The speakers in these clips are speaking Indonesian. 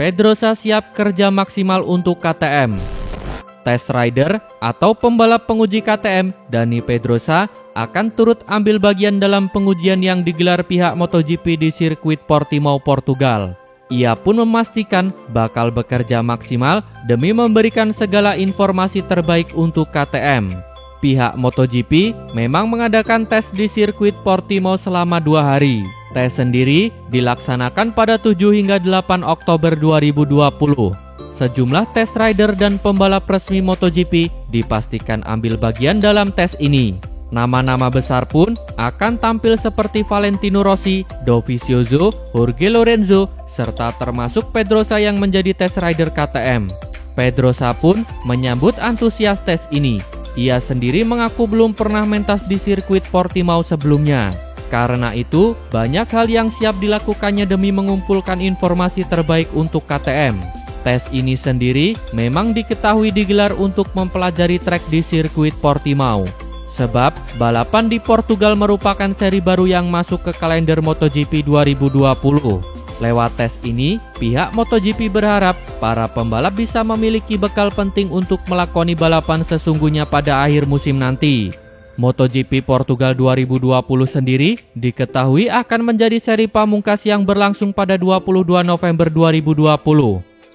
Pedrosa siap kerja maksimal untuk KTM. Test rider atau pembalap penguji KTM, Dani Pedrosa akan turut ambil bagian dalam pengujian yang digelar pihak MotoGP di sirkuit Portimao, Portugal. Ia pun memastikan bakal bekerja maksimal demi memberikan segala informasi terbaik untuk KTM. Pihak MotoGP memang mengadakan tes di sirkuit Portimao selama 2 hari. Tes sendiri dilaksanakan pada 7 hingga 8 Oktober 2020. Sejumlah test rider dan pembalap resmi MotoGP dipastikan ambil bagian dalam tes ini. Nama-nama besar pun akan tampil seperti Valentino Rossi, Dovizioso, Jorge Lorenzo, serta termasuk Pedrosa yang menjadi test rider KTM. Pedrosa pun menyambut antusias tes ini. Ia sendiri mengaku belum pernah mentas di sirkuit Portimao sebelumnya. Karena itu, banyak hal yang siap dilakukannya demi mengumpulkan informasi terbaik untuk KTM. Tes ini sendiri memang diketahui digelar untuk mempelajari trek di sirkuit Portimao. Sebab balapan di Portugal merupakan seri baru yang masuk ke kalender MotoGP 2020. Lewat tes ini, pihak MotoGP berharap para pembalap bisa memiliki bekal penting untuk melakoni balapan sesungguhnya pada akhir musim nanti. MotoGP Portugal 2020 sendiri diketahui akan menjadi seri pamungkas yang berlangsung pada 22 November 2020.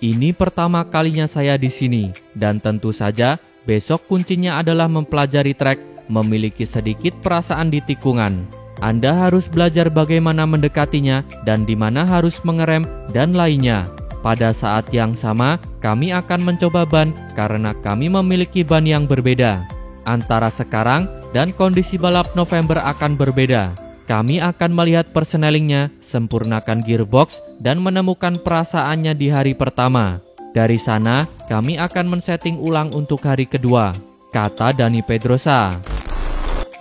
Ini pertama kalinya saya di sini, dan tentu saja besok kuncinya adalah mempelajari trek, memiliki sedikit perasaan di tikungan. Anda harus belajar bagaimana mendekatinya dan di mana harus mengerem dan lainnya. Pada saat yang sama, kami akan mencoba ban karena kami memiliki ban yang berbeda. Antara sekarang dan kondisi balap November akan berbeda. Kami akan melihat persnelingnya, sempurnakan gearbox, dan menemukan perasaannya di hari pertama. Dari sana, kami akan men-setting ulang untuk hari kedua, kata Dani Pedrosa.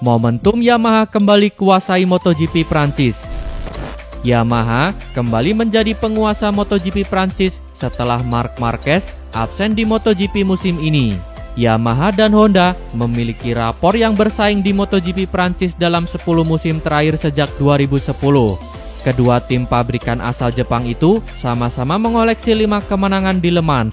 Momentum Yamaha kembali kuasai MotoGP Prancis. Yamaha kembali menjadi penguasa MotoGP Prancis setelah Marc Marquez absen di MotoGP musim ini. Yamaha dan Honda memiliki rapor yang bersaing di MotoGP Prancis dalam 10 musim terakhir sejak 2010. Kedua tim pabrikan asal Jepang itu sama-sama mengoleksi 5 kemenangan di Le Mans.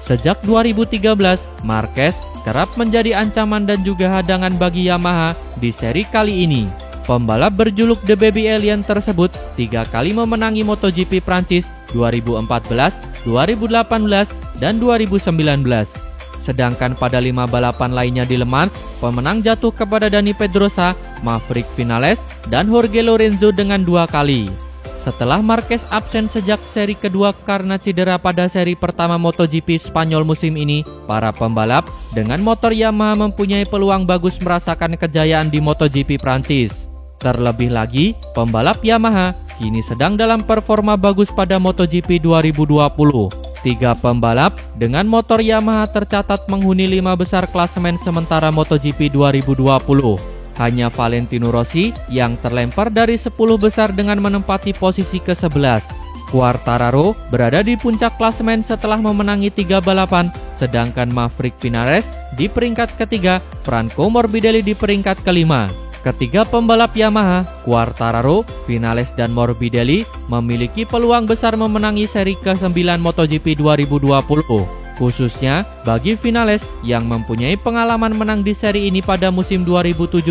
Sejak 2013, Marquez kerap menjadi ancaman dan juga hadangan bagi Yamaha di seri kali ini. Pembalap berjuluk The Baby Alien tersebut 3 kali memenangi MotoGP Prancis 2014, 2018, dan 2019. Sedangkan pada 5 balapan lainnya di Le Mans, pemenang jatuh kepada Dani Pedrosa, Maverick Vinales, dan Jorge Lorenzo dengan 2 kali. Setelah Marquez absen sejak seri kedua karena cedera pada seri pertama MotoGP Spanyol musim ini, para pembalap dengan motor Yamaha mempunyai peluang bagus merasakan kejayaan di MotoGP Prancis. Terlebih lagi, pembalap Yamaha kini sedang dalam performa bagus pada MotoGP 2020. 3 pembalap dengan motor Yamaha tercatat menghuni 5 besar klasemen sementara MotoGP 2020. Hanya Valentino Rossi yang terlempar dari 10 besar dengan menempati posisi ke-11. Quartararo berada di puncak klasemen setelah memenangi 3 balapan, sedangkan Maverick Vinales di peringkat ketiga, Franco Morbidelli di peringkat kelima. Ketiga pembalap Yamaha, Quartararo, Vinales, dan Morbidelli memiliki peluang besar memenangi seri ke-9 MotoGP 2020. Khususnya bagi Vinales yang mempunyai pengalaman menang di seri ini pada musim 2017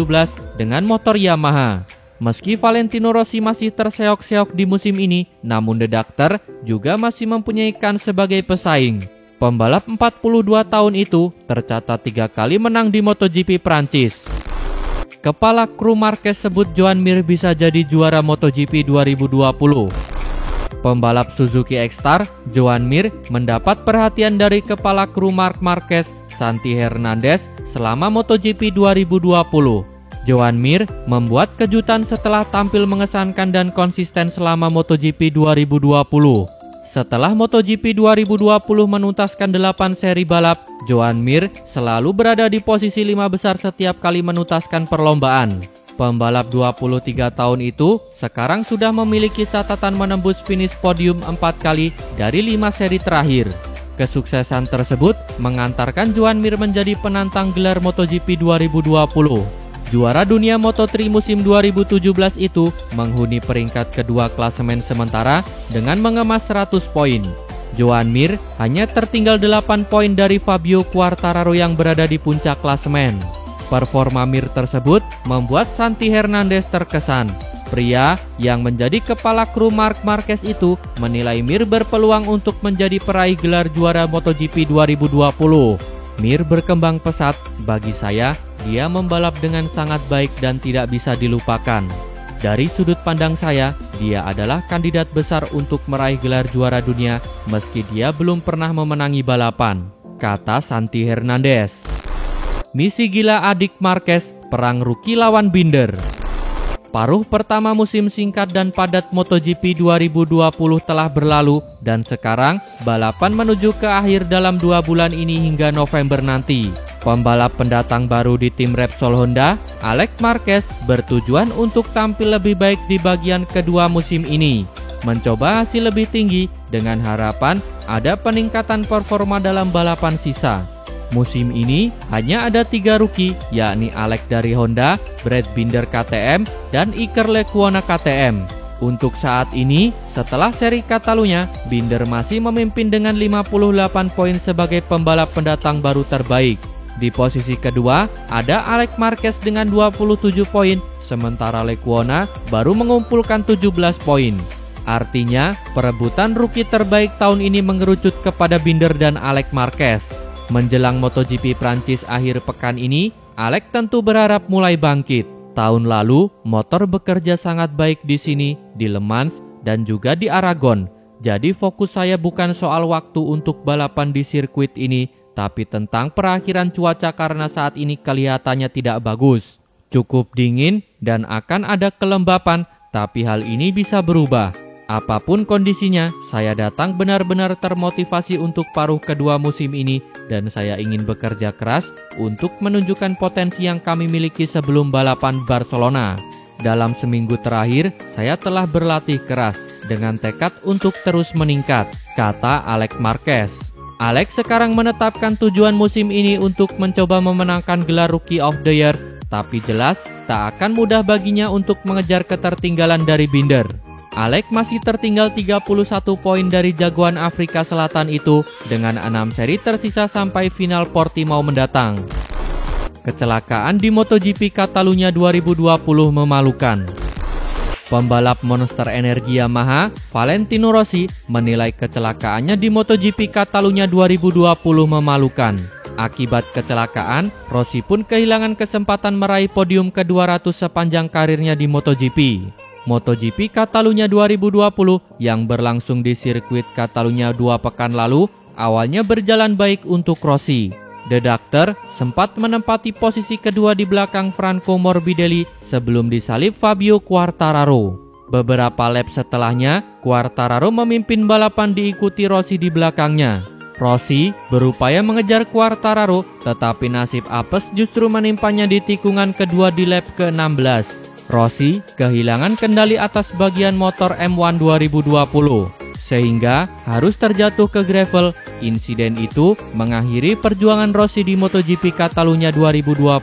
dengan motor Yamaha. Meski Valentino Rossi masih terseok-seok di musim ini, namun The Doctor juga masih mempunyai kans sebagai pesaing. Pembalap 42 tahun itu tercatat 3 kali menang di MotoGP Prancis. Kepala kru Marquez sebut Joan Mir bisa jadi juara MotoGP 2020. Pembalap Suzuki X-Star, Joan Mir, mendapat perhatian dari kepala kru Marc Marquez, Santi Hernandez, selama MotoGP 2020. Joan Mir membuat kejutan setelah tampil mengesankan dan konsisten selama MotoGP 2020. Setelah MotoGP 2020 menuntaskan 8 seri balap, Joan Mir selalu berada di posisi 5 besar setiap kali menuntaskan perlombaan. Pembalap 23 tahun itu sekarang sudah memiliki catatan menembus finish podium 4 kali dari 5 seri terakhir. Kesuksesan tersebut mengantarkan Joan Mir menjadi penantang gelar MotoGP 2020. Juara dunia Moto3 musim 2017 itu menghuni peringkat kedua klasemen sementara dengan mengemas 100 poin. Joan Mir hanya tertinggal 8 poin dari Fabio Quartararo yang berada di puncak klasemen. Performa Mir tersebut membuat Santi Hernandez terkesan. Pria yang menjadi kepala kru Marc Marquez itu menilai Mir berpeluang untuk menjadi peraih gelar juara MotoGP 2020. Mir berkembang pesat, bagi saya dia membalap dengan sangat baik dan tidak bisa dilupakan. Dari sudut pandang saya, dia adalah kandidat besar untuk meraih gelar juara dunia meski dia belum pernah memenangi balapan, kata Santi Hernandez. Misi gila adik Marquez, perang rookie lawan Binder. Paruh pertama musim singkat dan padat MotoGP 2020 telah berlalu dan sekarang balapan menuju ke akhir dalam 2 bulan ini hingga November nanti. Pembalap pendatang baru di tim Repsol Honda, Alex Marquez, bertujuan untuk tampil lebih baik di bagian kedua musim ini. Mencoba hasil lebih tinggi dengan harapan ada peningkatan performa dalam balapan sisa. Musim ini hanya ada 3 rookie, yakni Alex dari Honda, Brad Binder KTM, dan Iker Lecuona KTM. Untuk saat ini, setelah seri Catalunya, Binder masih memimpin dengan 58 poin sebagai pembalap pendatang baru terbaik. Di posisi kedua, ada Alex Marquez dengan 27 poin, sementara Lecuona baru mengumpulkan 17 poin. Artinya, perebutan rookie terbaik tahun ini mengerucut kepada Binder dan Alex Marquez. Menjelang MotoGP Prancis akhir pekan ini, Alex tentu berharap mulai bangkit. Tahun lalu, motor bekerja sangat baik di sini, di Le Mans, dan juga di Aragon. Jadi fokus saya bukan soal waktu untuk balapan di sirkuit ini, tapi tentang perakhiran cuaca karena saat ini kelihatannya tidak bagus. Cukup dingin dan akan ada kelembapan, tapi hal ini bisa berubah. Apapun kondisinya, saya datang benar-benar termotivasi untuk paruh kedua musim ini dan saya ingin bekerja keras untuk menunjukkan potensi yang kami miliki sebelum balapan Barcelona. Dalam seminggu terakhir, saya telah berlatih keras dengan tekad untuk terus meningkat, kata Alex Marquez. Alex sekarang menetapkan tujuan musim ini untuk mencoba memenangkan gelar Rookie of the Year, tapi jelas tak akan mudah baginya untuk mengejar ketertinggalan dari Binder. Alex masih tertinggal 31 poin dari jagoan Afrika Selatan itu dengan 6 seri tersisa sampai final Portimao mendatang. Kecelakaan di MotoGP Catalunya 2020 memalukan. Pembalap Monster Energi Yamaha, Valentino Rossi, menilai kecelakaannya di MotoGP Catalunya 2020 memalukan. Akibat kecelakaan, Rossi pun kehilangan kesempatan meraih podium ke-200 sepanjang karirnya di MotoGP. MotoGP Catalunya 2020 yang berlangsung di sirkuit Catalunya 2 pekan lalu awalnya berjalan baik untuk Rossi. The Doctor sempat menempati posisi kedua di belakang Franco Morbidelli sebelum disalip Fabio Quartararo. Beberapa lap setelahnya, Quartararo memimpin balapan diikuti Rossi di belakangnya. Rossi berupaya mengejar Quartararo, tetapi nasib apes justru menimpanya di tikungan kedua di lap ke-16. Rossi kehilangan kendali atas bagian motor M1 2020, sehingga harus terjatuh ke gravel. Insiden itu mengakhiri perjuangan Rossi di MotoGP Catalunya 2020.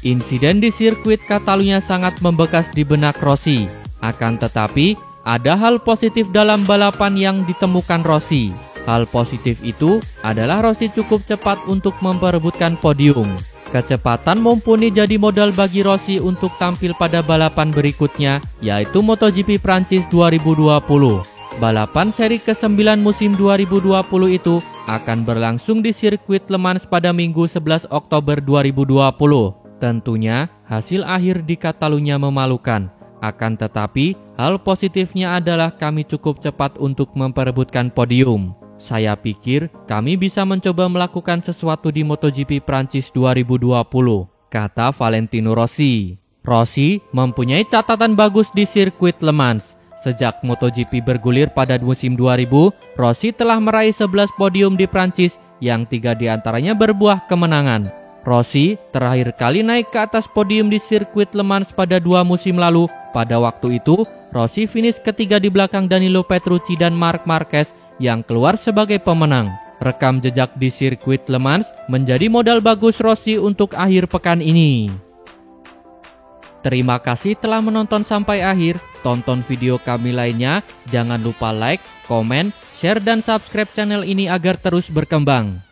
Insiden di sirkuit Catalunya sangat membekas di benak Rossi. Akan tetapi, ada hal positif dalam balapan yang ditemukan Rossi. Hal positif itu adalah Rossi cukup cepat untuk memperebutkan podium. Kecepatan mumpuni jadi modal bagi Rossi untuk tampil pada balapan berikutnya, yaitu MotoGP Prancis 2020. Balapan seri ke-9 musim 2020 itu akan berlangsung di sirkuit Le Mans pada Minggu 11 Oktober 2020. Tentunya, hasil akhir di Catalunya memalukan. Akan tetapi, hal positifnya adalah kami cukup cepat untuk memperebutkan podium. Saya pikir kami bisa mencoba melakukan sesuatu di MotoGP Prancis 2020, kata Valentino Rossi. Rossi mempunyai catatan bagus di sirkuit Le Mans. Sejak MotoGP bergulir pada musim 2000, Rossi telah meraih 11 podium di Prancis yang 3 diantaranya berbuah kemenangan. Rossi terakhir kali naik ke atas podium di sirkuit Le Mans pada 2 musim lalu. Pada waktu itu, Rossi finish ketiga di belakang Danilo Petrucci dan Marc Marquez yang keluar sebagai pemenang. Rekam jejak di sirkuit Le Mans menjadi modal bagus Rossi untuk akhir pekan ini. Terima kasih telah menonton sampai akhir. Tonton video kami lainnya. Jangan lupa like, komen, share, dan subscribe channel ini agar terus berkembang.